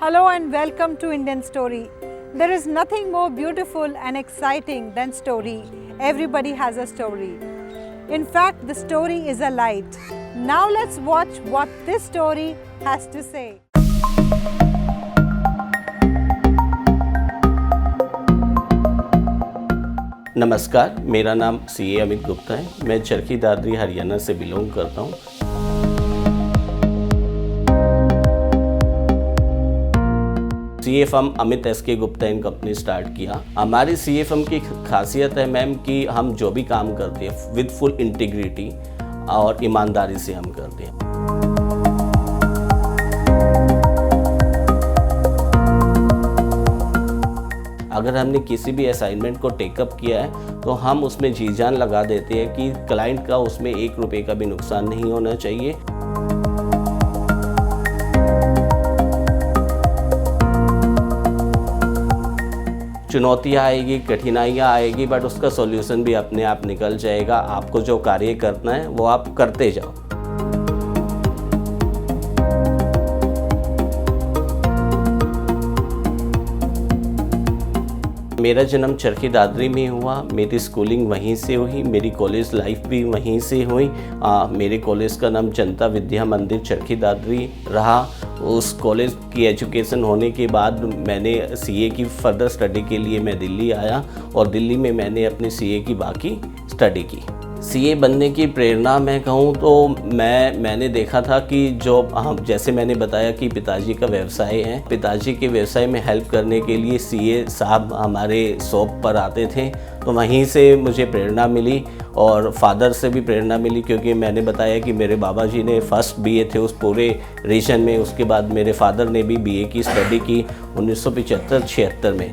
Hello and welcome to Indian Story. There is nothing more beautiful and exciting than story. Everybody has a story. In fact, the story is a light. Now let's watch what this story has to say. नमस्कार, मेरा नाम CA Amit Gupta है। मैं चरखी दादरी हरियाणा से belong करता हूँ। CA firm Amit S के Gupta and company start किया। हमारी सीए फर्म की खासियत है मैम कि हम जो भी काम करते हैं विद फुल इंटीग्रिटी और ईमानदारी से हम करते हैं। अगर हमने किसी भी असाइनमेंट को टेकअप किया है तो हम उसमें जी जान लगा देते हैं कि क्लाइंट का उसमें 1 रुपये का भी नुकसान नहीं होना चाहिए। चुनौतियाँ आएगी, कठिनाइयाँ आएगी, बट उसका सॉल्यूशन भी अपने आप निकल जाएगा। आपको जो कार्य करना है वो आप करते जाओ। मेरा जन्म चरखी दादरी में हुआ। मेरी स्कूलिंग वहीं से हुई, मेरी कॉलेज लाइफ भी वहीं से हुई। मेरे कॉलेज का नाम जनता विद्या मंदिर चरखी दादरी रहा। उस कॉलेज की एजुकेशन होने के बाद मैंने सीए की फर्दर स्टडी के लिए मैं दिल्ली आया और दिल्ली में मैंने अपनी सीए की बाकी स्टडी की। सीए बनने की प्रेरणा मैं कहूँ तो मैंने देखा था कि जो हम जैसे मैंने बताया कि पिताजी का व्यवसाय है, पिताजी के व्यवसाय में हेल्प करने के लिए सीए साहब हमारे शॉप पर आते थे, तो वहीं से मुझे प्रेरणा मिली और फादर से भी प्रेरणा मिली, क्योंकि मैंने बताया कि मेरे बाबा जी ने फर्स्ट बीए थे उस पूरे रीजन में। उसके बाद मेरे फादर ने भी बीए की स्टडी की 1975-76 में।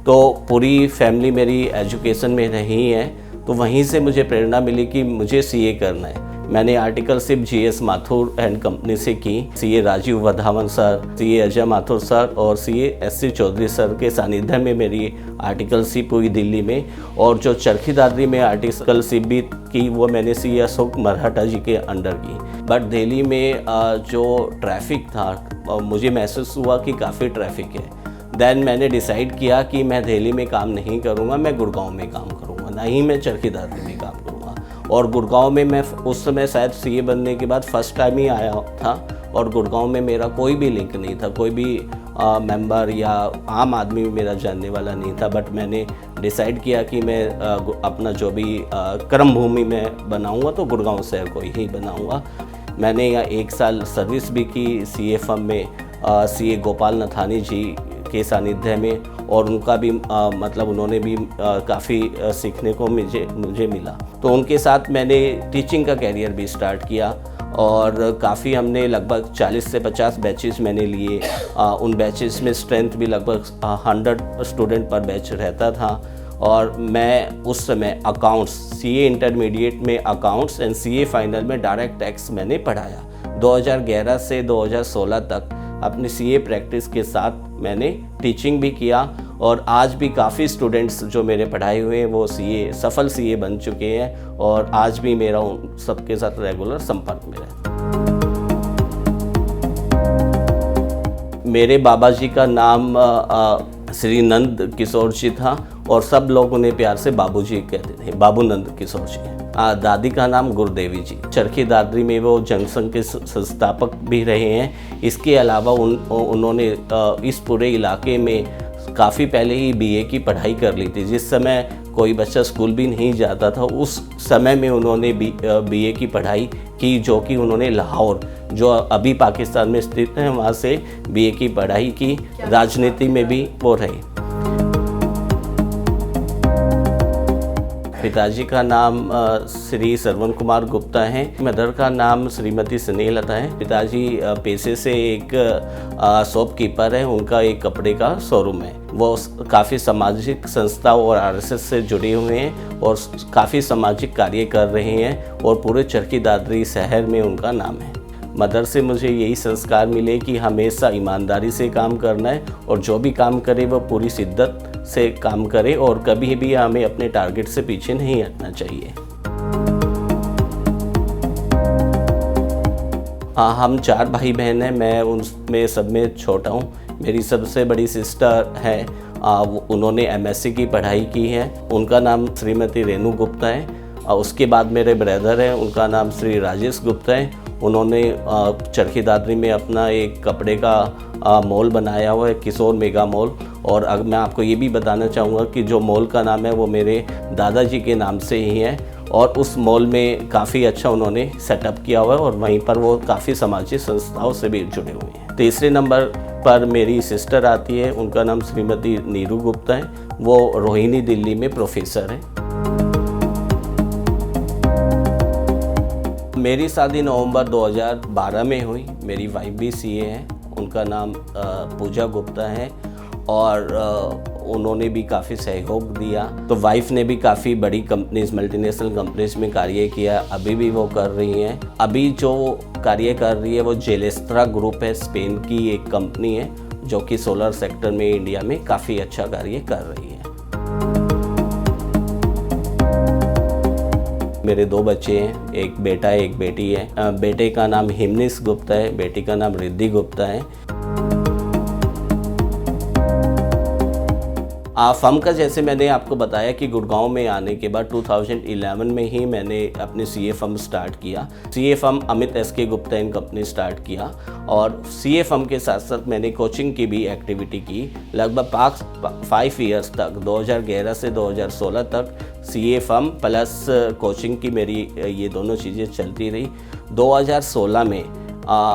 तो पूरी फैमिली मेरी एजुकेशन में रही है, तो वहीं से मुझे प्रेरणा मिली कि मुझे सीए करना है। मैंने articleship GS Mathur and company से की। CA Rajeev Wadhawan sir, CA Ajay Mathur sir और सीए एससी चौधरी सर के सानिध्य में मेरी आर्टिकलशिप हुई दिल्ली में। और जो चरखी दादरी में आर्टिकलशिप भी की वो मैंने सीए अशोक मराठा जी के अंडर की। बट दिल्ली में जो ट्रैफिक था मुझे महसूस हुआ कि काफ़ी ट्रैफिक है। देन मैंने डिसाइड किया कि मैं दिल्ली में काम नहीं करूँगा, मैं गुड़गांव में काम करूँगा, ना ही मैं चरखी दादरी में काम करूँगा। और गुड़गांव में मैं उस समय शायद सीए बनने के बाद फर्स्ट टाइम ही आया था और गुड़गांव में मेरा कोई भी लिंक नहीं था, कोई भी मेंबर या आम आदमी भी मेरा जानने वाला नहीं था। बट मैंने डिसाइड किया कि मैं अपना जो भी कर्म भूमि में बनाऊँगा तो गुड़गांव शहर को ही बनाऊँगा। मैंने यहाँ 1 साल सर्विस भी की सीए फर्म में, सीए गोपाल नथानी जी के सानिध्य में, और उनका भी मतलब उन्होंने भी काफ़ी सीखने को मुझे मिला। तो उनके साथ मैंने टीचिंग का कैरियर भी स्टार्ट किया और काफ़ी हमने लगभग 40 से 50 बैचेस मैंने लिए। उन बैचेस में स्ट्रेंथ भी लगभग 100 स्टूडेंट पर बैच रहता था। और मैं उस समय अकाउंट्स, सीए इंटरमीडिएट में अकाउंट्स एंड सीए फाइनल में डायरेक्ट टैक्स मैंने पढ़ाया। 2011 से 2016 तक अपनी सीए प्रैक्टिस के साथ मैंने टीचिंग भी किया और आज भी काफ़ी स्टूडेंट्स जो मेरे पढ़ाए हुए हैं वो सीए सफल सीए बन चुके हैं और आज भी मेरा उन सबके साथ रेगुलर संपर्क में रहता है। मेरे बाबा जी का नाम श्री नंद किशोर जी था और सब लोग उन्हें प्यार से बाबूजी कहते थे, बाबू नंद किशोर जी। दादी का नाम गुरुदेवी जी। चरखी दादरी में वो जनसंघ के संस्थापक भी रहे हैं। इसके अलावा उन्होंने इस पूरे इलाके में काफ़ी पहले ही बीए की पढ़ाई कर ली थी। जिस समय कोई बच्चा स्कूल भी नहीं जाता था उस समय में उन्होंने बीए की पढ़ाई की, जो कि उन्होंने लाहौर, जो अभी पाकिस्तान में स्थित है, वहाँ से बीए की पढ़ाई की। राजनीति में भी वो रहे। पिताजी का नाम श्री श्रवण कुमार गुप्ता है। मदर का नाम श्रीमती स्नेहलता है। पिताजी पेशे से एक शॉपकीपर है, उनका एक कपड़े का शोरूम है। वो काफ़ी सामाजिक संस्था और आरएसएस से जुड़े हुए हैं और काफ़ी सामाजिक कार्य कर रहे हैं और पूरे चरखी दादरी शहर में उनका नाम है। मदर से मुझे यही संस्कार मिले कि हमेशा ईमानदारी से काम करना है और जो भी काम करे वो पूरी शिद्दत से काम करे और कभी भी हमें अपने टारगेट से पीछे नहीं हटना चाहिए। हम 4 भाई बहन हैं। मैं उनमें सब में छोटा हूँ। मेरी सबसे बड़ी सिस्टर है, उन्होंने MSc की पढ़ाई की है, उनका नाम श्रीमती रेणु गुप्ता है। उसके बाद मेरे ब्रदर हैं, उनका नाम श्री राजेश गुप्ता है। उन्होंने चरखी दादरी में अपना एक कपड़े का मॉल बनाया हुआ है, किशोर मेगा मॉल। और अब मैं आपको ये भी बताना चाहूँगा कि जो मॉल का नाम है वो मेरे दादाजी के नाम से ही है, और उस मॉल में काफ़ी अच्छा उन्होंने सेटअप किया हुआ है, और वहीं पर वो काफ़ी सामाजिक संस्थाओं से भी जुड़े हुए हैं। तीसरे नंबर पर मेरी सिस्टर आती है, उनका नाम श्रीमती नीरू गुप्ता है। वो रोहिणी दिल्ली में प्रोफेसर हैं। मेरी शादी नवंबर 2012 में हुई। मेरी वाइफ भी CA है, उनका नाम पूजा गुप्ता है, और उन्होंने भी काफ़ी सहयोग दिया। तो वाइफ ने भी काफ़ी बड़ी कंपनीज, मल्टीनेशनल कंपनीज में कार्य किया, अभी भी वो कर रही हैं। अभी जो कार्य कर रही है वो जेलेस्त्रा ग्रुप है, स्पेन की एक कंपनी है जो कि सोलर सेक्टर में इंडिया में काफ़ी अच्छा कार्य कर रही है। मेरे 2 बच्चे हैं, एक बेटा है, एक बेटी है। बेटे का नाम हिमनिश गुप्ता है, बेटी का नाम रिद्धि गुप्ता है। फर्म का जैसे मैंने आपको बताया कि गुड़गांव में आने के बाद 2011 में ही मैंने अपनी CA फर्म स्टार्ट किया। CA firm Amit SK Gupta and company start किया, और CA फर्म के साथ साथ मैंने कोचिंग की भी एक्टिविटी की। लगभग 5 ईयर्स तक, 2011 से 2016 तक CA फर्म प्लस कोचिंग की मेरी ये दोनों चीज़ें चलती रही। 2016 में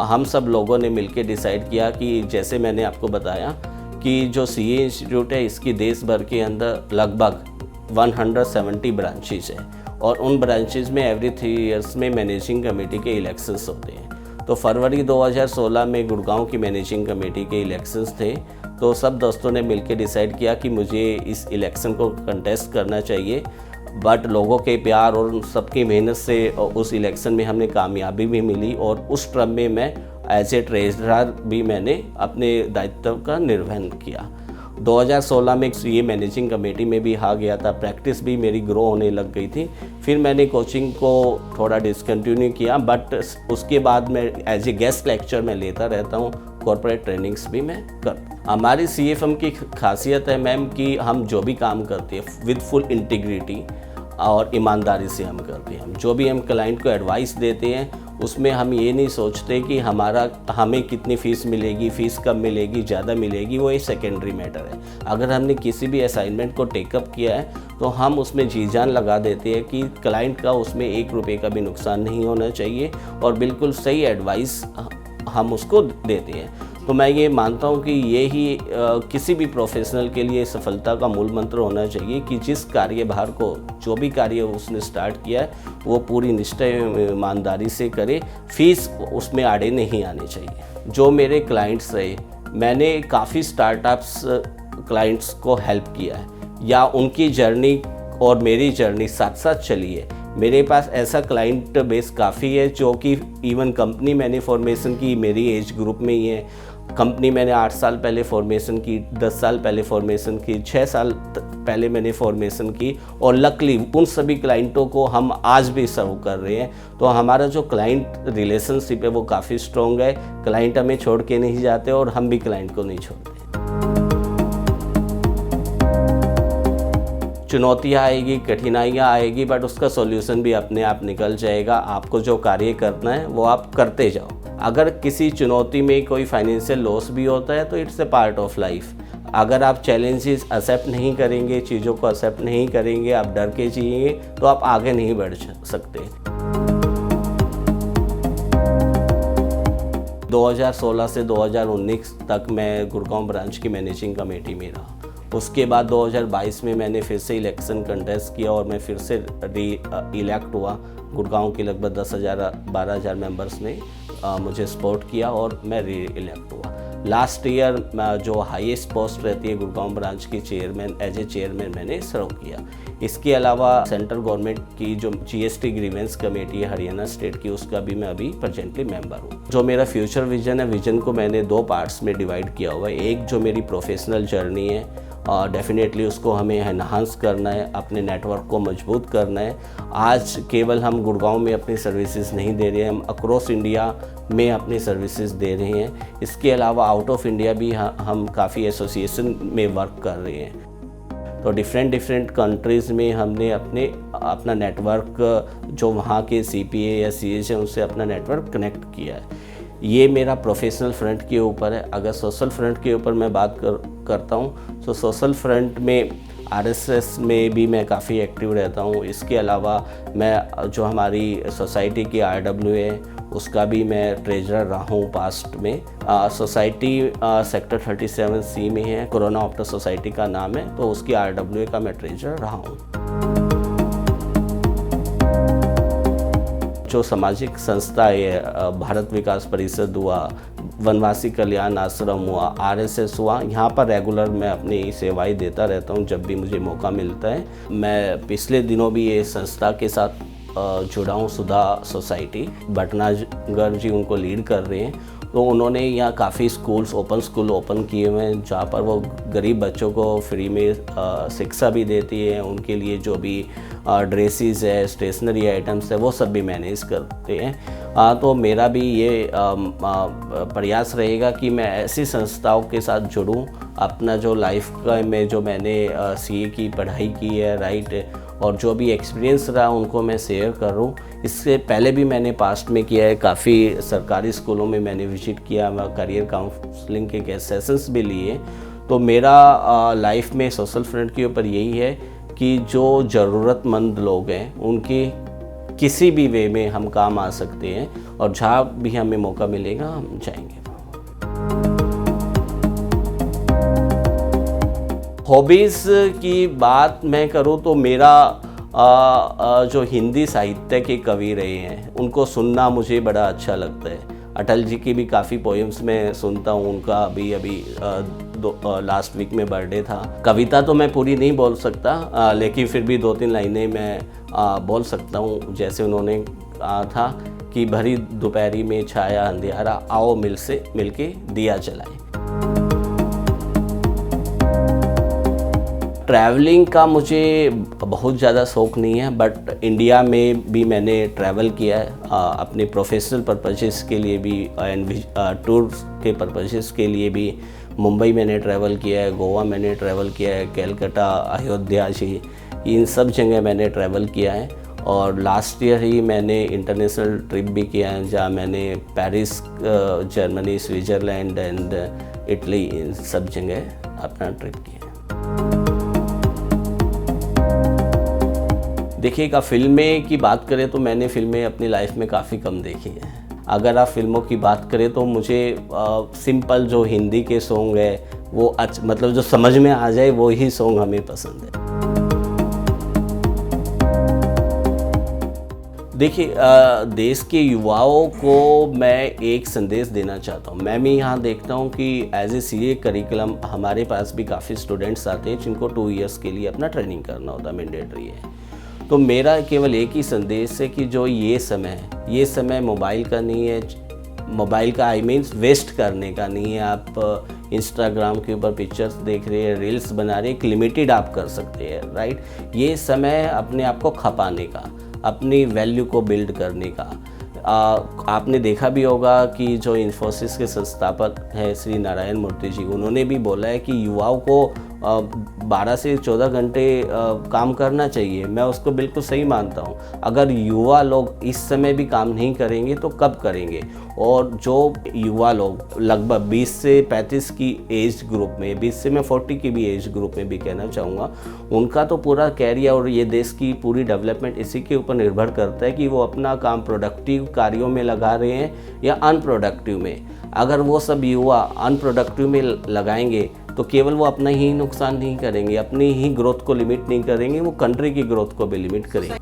हम सब लोगों ने मिलकर डिसाइड किया कि जैसे मैंने आपको बताया कि जो CA इंस्टीट्यूट है, इसकी देश भर के अंदर लगभग 170 ब्रांचेज हैं, और उन ब्रांचेज में एवरी 3 इयर्स में मैनेजिंग कमेटी के इलेक्शंस होते हैं। तो फरवरी 2016 में गुड़गांव की मैनेजिंग कमेटी के इलेक्शंस थे। तो सब दोस्तों ने मिलकर डिसाइड किया कि मुझे इस इलेक्शन को कंटेस्ट करना चाहिए, बट लोगों के प्यार और सबकी मेहनत से उस इलेक्शन में हमें कामयाबी भी मिली, और उस टर्म में मैं एज ए ट्रेजरर भी मैंने अपने दायित्व का निर्वहन किया। 2016 में CA मैनेजिंग कमेटी में भी आ गया था, प्रैक्टिस भी मेरी ग्रो होने लग गई थी। फिर मैंने कोचिंग को थोड़ा डिसकंटिन्यू किया, बट उसके बाद मैं एज ए गेस्ट लेक्चर में लेता रहता हूँ, कॉर्पोरेट ट्रेनिंग्स भी मैं करता। हमारी CA फर्म की खासियत है मैम कि हम जो भी काम करते हैं विद फुल इंटीग्रिटी और ईमानदारी से हम करते हैं। जो भी हम क्लाइंट को एडवाइस देते हैं उसमें हम ये नहीं सोचते कि हमें कितनी फ़ीस मिलेगी, फ़ीस कब मिलेगी, ज़्यादा मिलेगी, वो एक सेकेंडरी मैटर है। अगर हमने किसी भी असाइनमेंट को टेकअप किया है तो हम उसमें जी जान लगा देते हैं कि क्लाइंट का उसमें 1 रुपये का भी नुकसान नहीं होना चाहिए, और बिल्कुल सही एडवाइस हम उसको देते हैं। तो मैं ये मानता हूँ कि ये ही किसी भी प्रोफेशनल के लिए सफलता का मूल मंत्र होना चाहिए कि जिस कार्यभार को, जो भी कार्य उसने स्टार्ट किया है वो पूरी निष्ठा ईमानदारी से करे, फीस उसमें आड़े नहीं आनी चाहिए। जो मेरे क्लाइंट्स रहे, मैंने काफ़ी स्टार्टअप्स क्लाइंट्स को हेल्प किया है, या उनकी जर्नी और मेरी जर्नी साथ साथ चली है। मेरे पास ऐसा क्लाइंट बेस काफ़ी है जो कि इवन कंपनी मैंने फॉर्मेशन की मेरी एज ग्रुप में ही है। कंपनी मैंने 8 साल पहले फॉर्मेशन की, 10 साल पहले फॉर्मेशन की, 6 साल पहले मैंने फॉर्मेशन की, और लकली उन सभी क्लाइंटों को हम आज भी सर्व कर रहे हैं। तो हमारा जो क्लाइंट रिलेशनशिप है वो काफ़ी स्ट्रॉन्ग है। क्लाइंट हमें छोड़ के नहीं जाते और हम भी क्लाइंट को नहीं छोड़ते। चुनौतियाँ आएगी, कठिनाइयाँ आएगी, बट उसका सॉल्यूशन भी अपने आप निकल जाएगा। आपको जो कार्य करना है वो आप करते जाओ। अगर किसी चुनौती में कोई फाइनेंशियल लॉस भी होता है तो it's a part of life. अगर आप चैलेंजेस एक्सेप्ट नहीं करेंगे, चीज़ों को एक्सेप्ट नहीं करेंगे, आप डर के जिएंगे तो आप आगे नहीं बढ़ सकते। 2016 से 2019 तक मैं गुड़गांव ब्रांच की मैनेजिंग कमेटी में रहा। उसके बाद 2022 में मैंने फिर से इलेक्शन कंटेस्ट किया और मैं फिर से इलेक्ट हुआ। गुड़गांव के लगभग 10,000-12,000 मेंबर्स ने मुझे सपोर्ट किया और मैं री इलेक्ट हुआ। लास्ट ईयर जो हाईएस्ट पोस्ट रहती है गुड़गांव ब्रांच की चेयरमैन, एज ए चेयरमैन मैंने सर्व किया। इसके अलावा सेंट्रल गवर्नमेंट की जो GST ग्रीवेंस कमेटी है हरियाणा स्टेट की, उसका भी मैं अभी प्रेजेंटली मेंबर हूँ। जो मेरा फ्यूचर विजन है, विजन को मैंने 2 पार्ट्स में डिवाइड किया हुआ है। एक जो मेरी प्रोफेशनल जर्नी है, डेफिनेटली उसको हमें एनहांस करना है, अपने नेटवर्क को मजबूत करना है। आज केवल हम गुड़गांव में अपनी सर्विसेज नहीं दे रहे हैं, हम अक्रॉस इंडिया में अपनी सर्विसेज दे रहे हैं। इसके अलावा आउट ऑफ इंडिया भी हम काफ़ी एसोसिएशन में वर्क कर रहे हैं। तो डिफरेंट कंट्रीज़ में हमने अपना नेटवर्क जो वहाँ के CPA या CS हैं उनसे अपना नेटवर्क कनेक्ट किया है। ये मेरा प्रोफेशनल फ्रंट के ऊपर है। अगर सोशल फ्रंट के ऊपर मैं बात करता हूँ तो सोशल फ्रंट में RSS में भी मैं काफ़ी एक्टिव रहता हूँ। इसके अलावा मैं जो हमारी सोसाइटी की RWA है उसका भी मैं ट्रेजरर रहा हूँ पास्ट में। सोसाइटी सेक्टर 37C में है, कोरोना ऑप्टो सोसाइटी का नाम है, तो उसकी RWA का मैं ट्रेजरर रहा हूँ। जो सामाजिक संस्था है, भारत विकास परिषद हुआ, वनवासी कल्याण आश्रम हुआ, RSS हुआ, यहाँ पर रेगुलर मैं अपनी सेवाएं देता रहता हूँ जब भी मुझे मौका मिलता है। मैं पिछले दिनों भी ये संस्था के साथ जुड़ा हूँ, सुधा सोसाइटी, भटनागर जी उनको लीड कर रहे हैं। तो उन्होंने यहाँ काफ़ी ओपन स्कूल ओपन किए हुए हैं जहाँ पर वो गरीब बच्चों को फ्री में शिक्षा भी देती है। उनके लिए जो भी ड्रेसेस है, स्टेशनरी आइटम्स है, वो सब भी मैनेज करते हैं। तो मेरा भी ये प्रयास रहेगा कि मैं ऐसी संस्थाओं के साथ जुड़ूं। अपना जो लाइफ का में जो मैंने CA की पढ़ाई की है, राइट, और जो भी एक्सपीरियंस रहा उनको मैं शेयर करूं। इससे पहले भी मैंने पास्ट में किया है, काफ़ी सरकारी स्कूलों में मैंने विजिट किया, करियर काउंसलिंग के सेशंस भी लिए। तो मेरा लाइफ में सोशल फ्रंट के ऊपर यही है कि जो ज़रूरतमंद लोग हैं उनकी किसी भी वे में हम काम आ सकते हैं, और जहाँ भी हमें मौका मिलेगा हम जाएंगे। हॉबीज़ की बात मैं करूँ तो मेरा जो हिंदी साहित्य के कवि रहे हैं उनको सुनना मुझे बड़ा अच्छा लगता है। अटल जी की भी काफ़ी पोएम्स मैं सुनता हूँ। उनका अभी लास्ट वीक में बर्थडे था। कविता तो मैं पूरी नहीं बोल सकता, लेकिन फिर भी 2-3 लाइनें मैं बोल सकता हूँ। जैसे उन्होंने कहा था कि भरी दोपहरी में छाया अंधियारा, आओ मिलके दिया जलाए। ट्रैवलिंग का मुझे बहुत ज़्यादा शौक़ नहीं है, बट इंडिया में भी मैंने ट्रैवल किया है अपने प्रोफेशनल पर्पसेस के लिए भी एंड टूर के पर्पसेस के लिए भी। मुंबई मैंने ट्रैवल किया है, गोवा मैंने ट्रैवल किया है, कलकत्ता, अयोध्या जी, इन सब जगह मैंने ट्रैवल किया है। और लास्ट ईयर ही मैंने इंटरनेशनल ट्रिप भी किया है जहाँ मैंने Paris, Germany, Switzerland and Italy, इन सब जगह अपना ट्रिप किया। देखिएगा, फिल्में की बात करें तो मैंने फिल्में अपनी लाइफ में काफ़ी कम देखी हैं। अगर आप फिल्मों की बात करें तो मुझे सिंपल जो हिंदी के सॉन्ग है वो मतलब जो समझ में आ जाए वो ही सॉन्ग हमें पसंद है। देखिए, देश के युवाओं को मैं एक संदेश देना चाहता हूँ। मैं भी यहाँ देखता हूँ कि एज ए CA करिकुलम हमारे पास भी काफ़ी स्टूडेंट्स आते हैं जिनको 2 इयर्स के लिए अपना ट्रेनिंग करना होता है, मैंडेटरी है। तो मेरा केवल एक ही संदेश है कि जो ये समय मोबाइल का नहीं है, मोबाइल का आई मीन्स वेस्ट करने का नहीं है। आप इंस्टाग्राम के ऊपर पिक्चर्स देख रहे हैं, रील्स बना रहे हैं, एक लिमिटेड आप कर सकते हैं, राइट। ये समय अपने आप को खपाने का, अपनी वैल्यू को बिल्ड करने का। आपने देखा भी होगा कि जो इन्फोसिस के संस्थापक हैं श्री नारायण मूर्ति जी, उन्होंने भी बोला है कि युवाओं को 12 से 14 घंटे काम करना चाहिए। मैं उसको बिल्कुल सही मानता हूँ। अगर युवा लोग इस समय भी काम नहीं करेंगे तो कब करेंगे? और जो युवा लोग लगभग 20 से 35 की एज ग्रुप में, 20 से मैं 40 की भी एज ग्रुप में भी कहना चाहूँगा, उनका तो पूरा कैरियर और ये देश की पूरी डेवलपमेंट इसी के ऊपर निर्भर करता है कि वो अपना काम प्रोडक्टिव कार्यों में लगा रहे हैं या अनप्रोडक्टिव में। अगर वो सब युवा अनप्रोडक्टिव में लगाएंगे तो केवल वो अपना ही नुकसान नहीं करेंगे, अपनी ही ग्रोथ को लिमिट नहीं करेंगे, वो कंट्री की ग्रोथ को भी लिमिट करेंगे।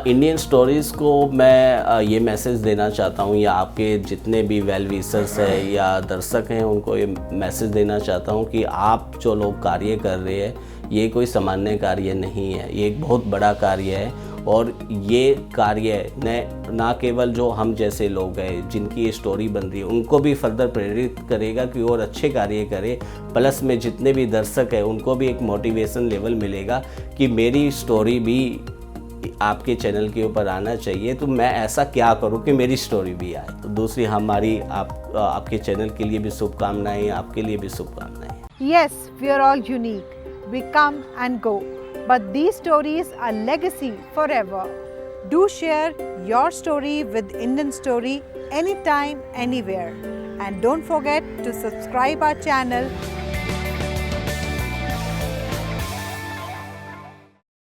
इंडियन स्टोरीज़ को मैं ये मैसेज देना चाहता हूँ, या आपके जितने भी वेल विशर्स हैं या दर्शक हैं उनको ये मैसेज देना चाहता हूँ कि आप जो लोग कार्य कर रहे हैं ये कोई सामान्य कार्य नहीं है, ये एक बहुत बड़ा कार्य है। और ये कार्य ना केवल जो हम जैसे लोग हैं जिनकी ये स्टोरी बन रही है उनको भी फर्दर प्रेरित करेगा कि और अच्छे कार्य करें, प्लस में जितने भी दर्शक हैं उनको भी एक मोटिवेशन लेवल मिलेगा कि मेरी स्टोरी भी आपके चैनल के ऊपर आना चाहिए, तो मैं ऐसा क्या करूं कि मेरी स्टोरी भी आए। तो दूसरी हमारी आपके चैनल के लिए भी शुभकामनाएं, आपके लिए भी शुभकामनाएं। Yes, we are all unique. We come and go, but these stories are legacy forever. Do share your story with Indian Story anytime, anywhere. And don't forget to subscribe our channel